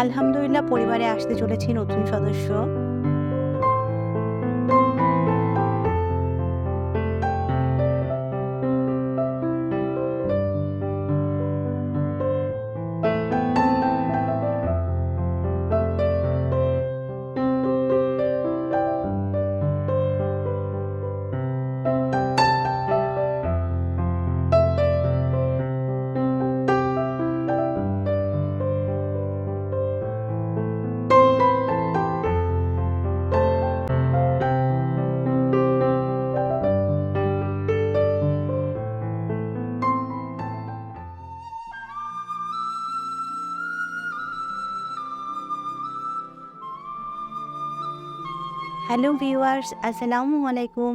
আলহামদুলিল্লাহ পরিবারে আসতে চলেছে নতুন সদস্য। হ্যালো ভিউয়ার্স, আসসালামু আলাইকুম।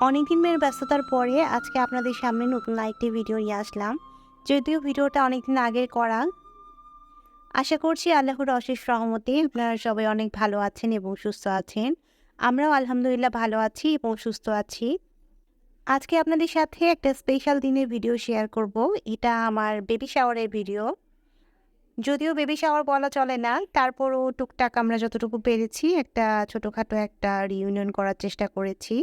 অনেকদিনের ব্যস্ততার পরে আজকে আপনাদের সামনে নতুন আরেকটি ভিডিও নিয়ে আসলাম। যদিও ভিডিওটা অনেকদিন আগের করা। আশা করছি আল্লাহর অশেষ রহমতে আপনারা সবাই অনেক ভালো আছেন এবং সুস্থ আছেন। আমরাও আলহামদুলিল্লাহ ভালো আছি এবং সুস্থ আছি। আজকে আপনাদের সাথে একটা স্পেশাল দিনের ভিডিও শেয়ার করব। এটা আমার বেবি শাওয়ারের ভিডিও। যদিও বেবি শাওয়ার বলা চলে না, তারপরও টুকটাক আমরা যতটুকু পেরেছি একটা ছোটোখাটো একটা রিইউনিয়ন করার চেষ্টা করেছি।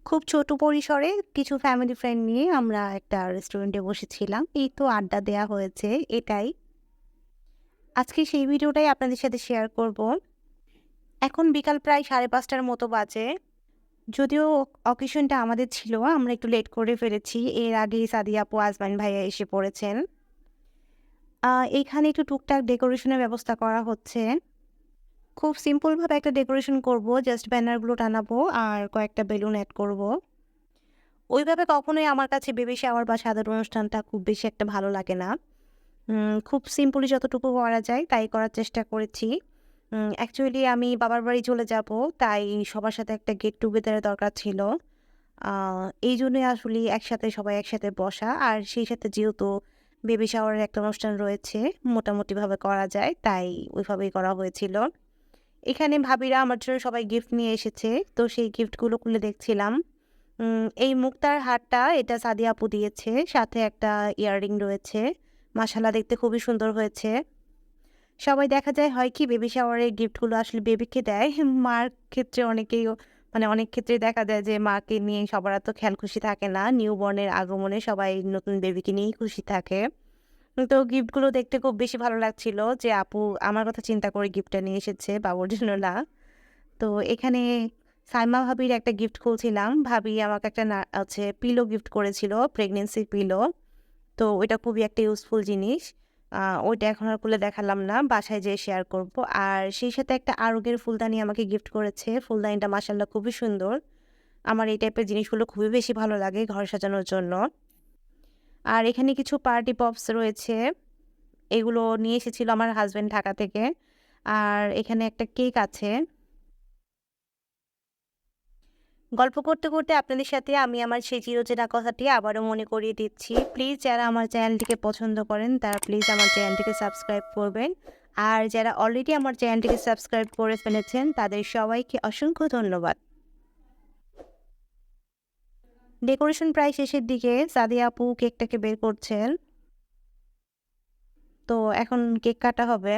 খুব ছোট পরিসরে কিছু ফ্যামিলি ফ্রেন্ড নিয়ে আমরা একটা রেস্টুরেন্টে বসেছিলাম। এই তো আড্ডা দেয়া হয়েছে, এটাই। আজকে সেই ভিডিওটাই আপনাদের সাথে শেয়ার করব। এখন বিকাল প্রায় 5:30টার মতো বাজে। যদিও অকেশনটা আমাদের ছিল, আমরা একটু লেট করে ফেলেছি। এর আগেই সাদিয়া আপু, আজমান ভাইয়া এসে পড়েছেন। এইখানে একটু টুকটাক ডেকোরেশনের ব্যবস্থা করা হচ্ছে। খুব সিম্পলভাবে একটা ডেকোরেশন করব, জাস্ট ব্যানারগুলো টানাবো আর কয়েকটা বেলুন অ্যাড করব। ওইভাবে কখনোই আমার কাছে বেবি শাওয়ার বা সাধারণ অনুষ্ঠানটা খুব বেশি একটা ভালো লাগে না। খুব সিম্পলি যতটুকু করা যায় তাই করার চেষ্টা করেছি। অ্যাকচুয়ালি আমি বাবার বাড়ি চলে যাব, তাই সবার সাথে একটা গেট টুগেদারের দরকার ছিল। এই জন্যই আসলে সবাই একসাথে বসা, আর সেই সাথে যেহেতু বেবি শাওয়ারের একটা অনুষ্ঠান রয়েছে, মোটামুটিভাবে করা যায়, তাই ওইভাবেই করা হয়েছিল। এখানে ভাবিরা আমার জন্য সবাই গিফট নিয়ে এসেছে, তো সেই গিফটগুলো খুলে দেখছিলাম। এই মুক্তার হারটা এটা সাদিয়া আপু দিয়েছে, সাথে একটা ইয়াররিং রয়েছে। মাশাআল্লাহ, দেখতে খুবই সুন্দর হয়েছে। সবাই দেখা যায় হয় কি বেবি শাওয়ারের গিফটগুলো আসলে বেবিকে দেয়। মার ক্ষেত্রে অনেক ক্ষেত্রে দেখা যায় যে মাকে নিয়ে সবার এত খেয়াল খুশি থাকে না। নিউবর্নের আগমনে সবাই নতুন বেবিকে নিয়েই খুশি থাকে। তো গিফটগুলো দেখতে খুব বেশি ভালো লাগছিল যে আপু আমার কথা চিন্তা করে গিফটটা নিয়ে এসেছে, বাবুর জন্য না। তো এখানে সাইমা ভাবির একটা গিফট খুলছিলাম। ভাবি আমাকে একটা পিলো গিফট করেছিল, প্রেগনেন্সি পিলো। তো ওইটা খুবই একটা ইউজফুল জিনিস। ওইটা এখন আর খুলে দেখালাম না, বাসায় যেয়ে শেয়ার করব। আর সেই সাথে একটা আরগের ফুলদানি আমাকে গিফট করেছে। ফুলদানিটা মাশাআল্লাহ খুবই সুন্দর। আমার এই টাইপের জিনিসগুলো খুবই বেশি ভালো লাগে ঘর সাজানোর জন্য। আর এখানে কিছু পার্টি পপস রয়েছে, এগুলো নিয়ে এসেছিল আমার হাজবেন্ড ঢাকা থেকে। আর এখানে একটা কেক আছে। গল্প করতে করতে আপনাদের সাথে আমি আমার সেই চিরচেনা কথাটি আবারও মনে করিয়ে দিচ্ছি। প্লিজ যারা আমার চ্যানেলটিকে পছন্দ করেন তারা প্লিজ আমার চ্যানেলটিকে সাবস্ক্রাইব করবেন। আর যারা অলরেডি আমার চ্যানেলটিকে সাবস্ক্রাইব করে ফেলেছেন তাদের সবাইকে অসংখ্য ধন্যবাদ। ডেকোরেশন প্রায় শেষের দিকে, সাদিয়া আপু কেকটাকে বের করছেন। তো এখন কেক কাটা হবে।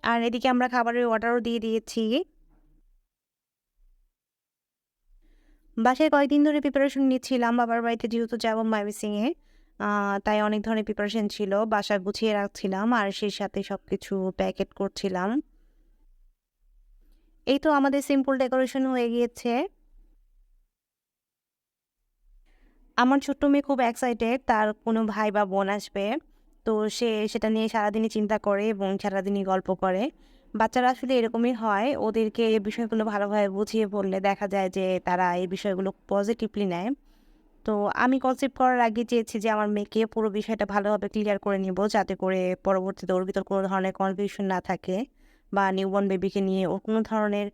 আর এদিকে আমরা খাবারের অর্ডারও দিয়ে দিয়েছি। বাসায় কয়েকদিন ধরে প্রিপারেশন নিচ্ছিলাম, বাবার বাড়িতে যেহেতু যাবো ময়মনসিংহে। তাই অনেক ধরনের প্রিপারেশন ছিল, বাসা গুছিয়ে রাখছিলাম আর সেই সাথে সবকিছু প্যাকেট করছিলাম। এই তো আমাদের সিম্পল ডেকোরেশন হয়ে গিয়েছে। আমার ছোট্ট মেয়ে খুব এক্সাইটেড, তার কোনো ভাই বা বোন আসবে। তো সে সেটা নিয়ে সারাদিনই চিন্তা করে এবং সারাদিনই গল্প করে। বাচ্চারা আসলে এরকমই হয়, ওদেরকে এই বিষয়গুলো ভালোভাবে বুঝিয়ে বললে দেখা যায় যে তারা এই বিষয়গুলো পজিটিভলি নেয়। তো আমি কনসেপ্ট করার আগে চেয়েছি যে আমার মেয়েকে পুরো বিষয়টা ভালোভাবে ক্লিয়ার করে নিব, যাতে করে পরবর্তীতে ওর ভিতর কোনো ধরনের কনফিউশন না থাকে, বা নিউবর্ন বেবিকে নিয়ে ওর কোনো ধরনের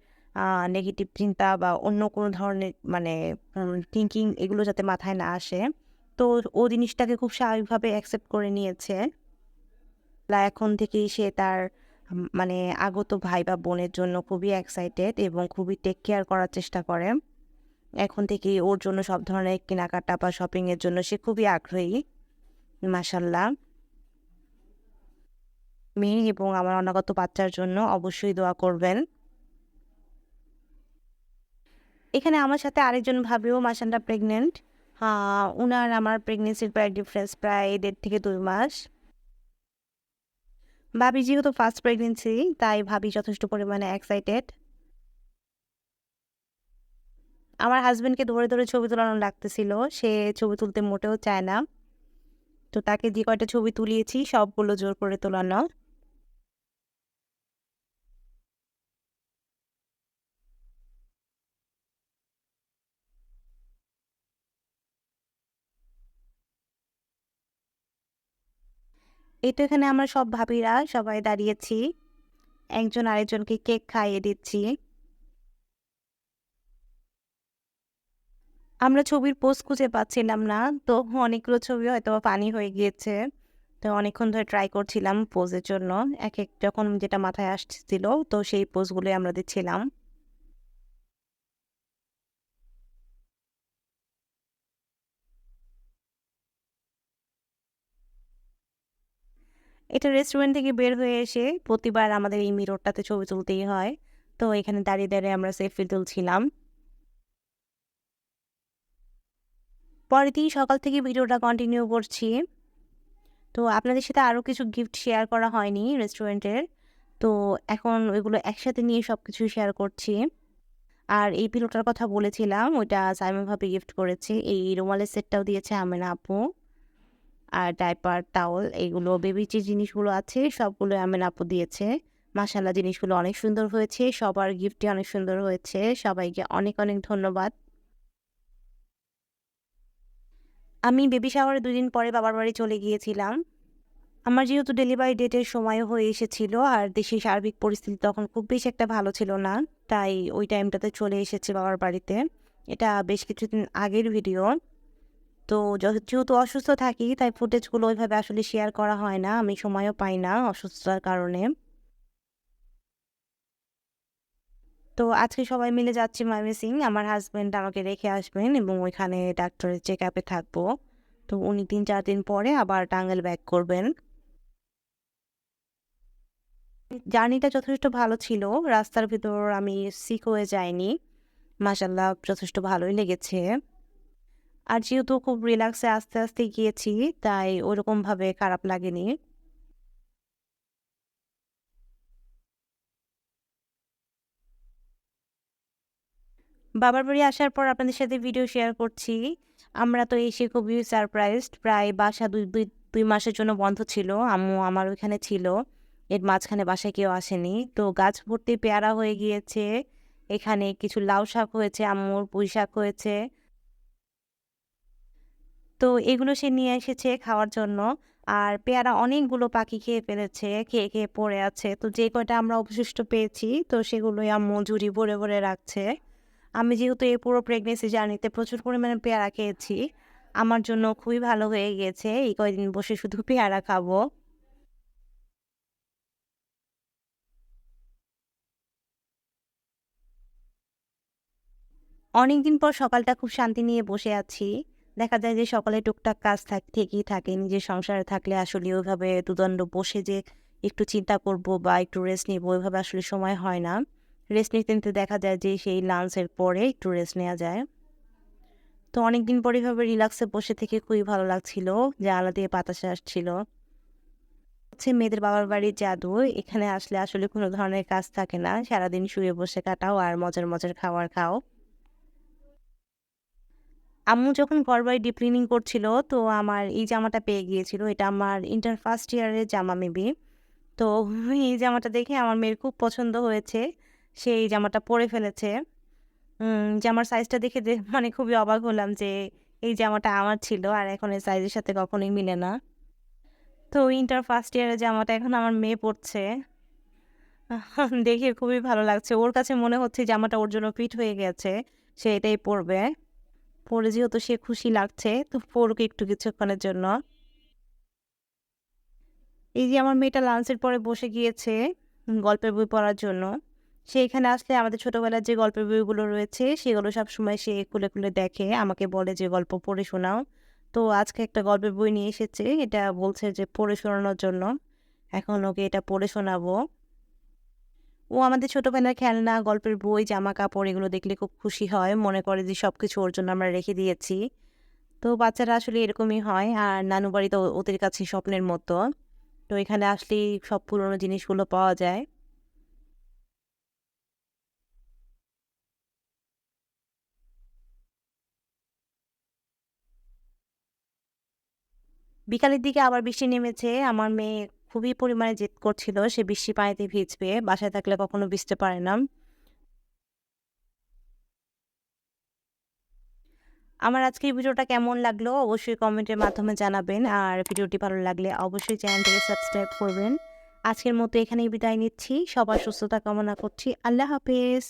নেগেটিভ চিন্তা বা অন্য কোনো ধরনের থিঙ্কিং এগুলো যাতে মাথায় না আসে। তো ও জিনিসটাকে খুব স্বাভাবিকভাবে অ্যাকসেপ্ট করে নিয়েছে। এখন থেকেই সে তার আগত ভাই বা বোনের জন্য খুবই এক্সাইটেড এবং খুবই টেক কেয়ার করার চেষ্টা করে। এখন থেকেই ওর জন্য সব ধরনের কেনাকাটা বা শপিংয়ের জন্য সে খুবই আগ্রহী, মাশাআল্লাহ। মেয়ে এবং আমার অনাগত বাচ্চার জন্য অবশ্যই দোয়া করবেন। এখানে আমার সাথে আরেকজন ভাবিও মাশাআল্লাহ প্রেগন্যান্ট। উনার আমার প্রেগন্যান্সির প্রায় ডিফারেন্স প্রায় ১.৫ থেকে ২ মাস। ভাবি যেহেতু ফার্স্ট প্রেগন্যান্সি তাই ভাবি যথেষ্ট পরিমাণে এক্সাইটেড। আমার হাসব্যান্ডকে ধরে, ধরে ছবি তোলানো লাগতেছিল। সে ছবি তুলতে মোটেও চায় না। তো তাকে যে কয়টা ছবি তুলিয়েছি সবগুলো জোর করে তোলানো। এই তো এখানে আমরা সব ভাবিরা সবাই দাঁড়িয়েছি। একজন আরেকজনকে কেক খাইয়ে দিচ্ছি। আমরা ছবির পোজ খুঁজে পাচ্ছিলাম না। তো অনেকগুলো ছবি হয়তোবা ফানি হয়ে গিয়েছে। তো অনেকক্ষণ ধরে ট্রাই করছিলাম পোজের জন্য। একেক যখন যেটা মাথায় আসছিল তো সেই পোজগুলোই আমরা দিচ্ছিলাম। এটা রেস্টুরেন্ট থেকে বের হয়ে এসে প্রতিবার আমাদের এই মিররটাতে ছবি তুলতেই হয়। তো এখানে দাঁড়িয়ে, দাঁড়িয়ে আমরা সেলফি তুলছিলাম। পরের দিন সকাল থেকে ভিডিওটা কন্টিনিউ করছি। তো আপনাদের সাথে আরও কিছু গিফট শেয়ার করা হয়নি রেস্টুরেন্টের। তো এখন ওইগুলো একসাথে নিয়ে সবকিছু শেয়ার করছি। আর এই পিলোটার কথা বলেছিলাম ওইটা সাইমা ভাবি গিফট করেছে। এই রুমালের সেটটাও দিয়েছে আমেনা আপু। আর ডাইপার, টাওয়েল এগুলো বেবি যে জিনিসগুলো আছে সবগুলো আমেনা আপু দিয়েছে। মাশাআল্লাহ জিনিসগুলো অনেক সুন্দর হয়েছে। সবার গিফটই অনেক সুন্দর হয়েছে। সবাইকে অনেক, অনেক ধন্যবাদ। আমি বেবি শাওয়ারের ২ দিন পরে বাবার বাড়ি চলে গিয়েছিলাম। আমার যেহেতু ডেলিভারি ডেটের সময়ও হয়ে এসেছিল আর দেশের সার্বিক পরিস্থিতি তখন খুব বেশি একটা ভালো ছিল না। তাই ওই টাইমটাতে চলে এসেছি বাবার বাড়িতে। এটা বেশ কিছুদিন আগের ভিডিও। তো যেহেতু অসুস্থ থাকি তাই ফুটেজগুলো ওইভাবে আসলে শেয়ার করা হয় না। আমি সময়ও পাই না অসুস্থতার কারণে। তো আজকে সবাই মিলে যাচ্ছি ময়মনসিংহ। আমার হাসব্যান্ড আমাকে রেখে আসবেন এবং ওইখানে ডাক্তারের চেকআপে থাকবো। তো উনি ৩-৪ দিন পরে আবার টাঙ্গাইল ব্যাক করবেন। জার্নিটা যথেষ্ট ভালো ছিল। রাস্তার ভিতর আমি সিক হয়ে যাইনি। মাশাআল্লাহ যথেষ্ট ভালোই লেগেছে। আর যেহেতু খুব রিল্যাক্সে আস্তে, আস্তে গিয়েছি তাই ওরকমভাবে খারাপ লাগেনি। বাবার বাড়ি আসার পর আপনাদের সাথে ভিডিও শেয়ার করছি। আমরা তো এসে খুবই সারপ্রাইজড। প্রায় বাসা ২ মাসের জন্য বন্ধ ছিল। আম্মু আমার ওইখানে ছিল। এর মাঝখানে বাসায় কেউ আসেনি। তো গাছ ভর্তি পেয়ারা হয়ে গিয়েছে। এখানে কিছু লাউ শাক হয়েছে, আম্মুর পুঁই শাক হয়েছে। তো এগুলো সে নিয়ে এসেছে খাওয়ার জন্য। আর পেয়ারা অনেকগুলো পাখি খেয়ে ফেলেছে। খেয়ে, খেয়ে পড়ে আছে। তো যে কয়টা আমরা অবশিষ্ট পেয়েছি তো সেগুলোই আম্মু ঝুড়ি ভরে, ভরে রাখছে। আমি যেহেতু এই পুরো প্রেগনেন্সি জার্নিতে প্রচুর পরিমাণে পেয়ারা খেয়েছি, আমার জন্য খুবই ভালো হয়ে গিয়েছে। এই কয়দিন বসে শুধু পেয়ারা খাবো। অনেকদিন পর সকালটা খুব শান্তি নিয়ে বসে আছি। দেখা যায় যে সকালে টুকটাক কাজ থেকেই থাকে। নিজের সংসারে থাকলে আসলে ওইভাবে দুদণ্ড বসে যে একটু চিন্তা করব বা একটু রেস্ট নিবো ওইভাবে আসলে সময় হয় না। রেস্ট নিতে, নিতে দেখা যায় যে সেই লাঞ্চের পরে একটু রেস্ট নেওয়া যায়। তো অনেকদিন পর এভাবে রিল্যাক্সে বসে থেকে খুবই ভালো লাগছিল। জানালা দিয়ে বাতাস আসছিল। হচ্ছে মেয়েদের বাবার বাড়ির জাদু। এখানে আসলে আসলে কোনো ধরনের কাজ থাকে না। সারাদিন শুয়ে বসে কাটাও আর মজার, মজার খাবার খাও। আম্মু যখন ঘরবাড়ি ডিপ ক্লিনিং করছিল তো আমার এই জামাটা পেয়ে গিয়েছিল। এটা আমার ইন্টার ফার্স্ট ইয়ারের জামা মেবি। তো এই জামাটা দেখে আমার মেয়ের খুব পছন্দ হয়েছে। সে এই জামাটা পরে ফেলেছে। জামার সাইজটা দেখে মানে খুবই অবাক হলাম যে এই জামাটা আমার ছিল আর এখন এই সাইজের সাথে কখনোই মিলে না। তো ইন্টার ফার্স্ট ইয়ারের জামাটা এখন আমার মেয়ে পড়ছে। দেখে খুবই ভালো লাগছে। ওর কাছে মনে হচ্ছে জামাটা ওর জন্য ফিট হয়ে গেছে। সে এটাই পড়বে। পরে যেহেতু সে খুশি লাগছে তো পড়ুক একটু কিছুক্ষণের জন্য। এই যে আমার মেয়েটা লাঞ্চের পরে বসে গিয়েছে গল্পের বই পড়ার জন্য। সে এখানে আসলে আমাদের ছোটবেলার যে গল্পের বইগুলো রয়েছে সেগুলো সবসময় সে খুলে, খুলে দেখে। আমাকে বলে যে গল্প পড়ে শোনাও। তো আজকে একটা গল্পের বই নিয়ে এসেছে। এটা বলছে যে পড়ে শোনানোর জন্য। এখন ওকে এটা পড়ে শোনাবো। ও আমাদের ছোটবেলার খেলনা, গল্পের বই, জামাকাপড় এগুলো দেখলে খুব খুশি হয়। মনে করে যে সবকিছু ওর জন্য আমরা রেখে দিয়েছি। তো বাচ্চারা আসলে এরকমই হয়। আর নানু বাড়ি তো ওদের কাছে স্বপ্নের মতো। তো এখানে আসলেই সব পুরনো জিনিসগুলো পাওয়া যায়। বিকালের দিকে আবার বৃষ্টি নেমেছে। আমার মেয়ে খুবই পরিমাণে জেদ করছিল। সে বৃষ্টির পানিতে ভিজবে। বাসায় থাকলে কখনো ভিজতে পারে না। আমার আজকের ভিডিওটা কেমন লাগলো অবশ্যই কমেন্টের মাধ্যমে জানাবেন। আর ভিডিওটি ভালো লাগলে অবশ্যই চ্যানেলটিকে সাবস্ক্রাইব করবেন। আজকের মতো এখানেই বিদায় নিচ্ছি। সবার সুস্থতা কামনা করছি। আল্লাহ হাফেজ।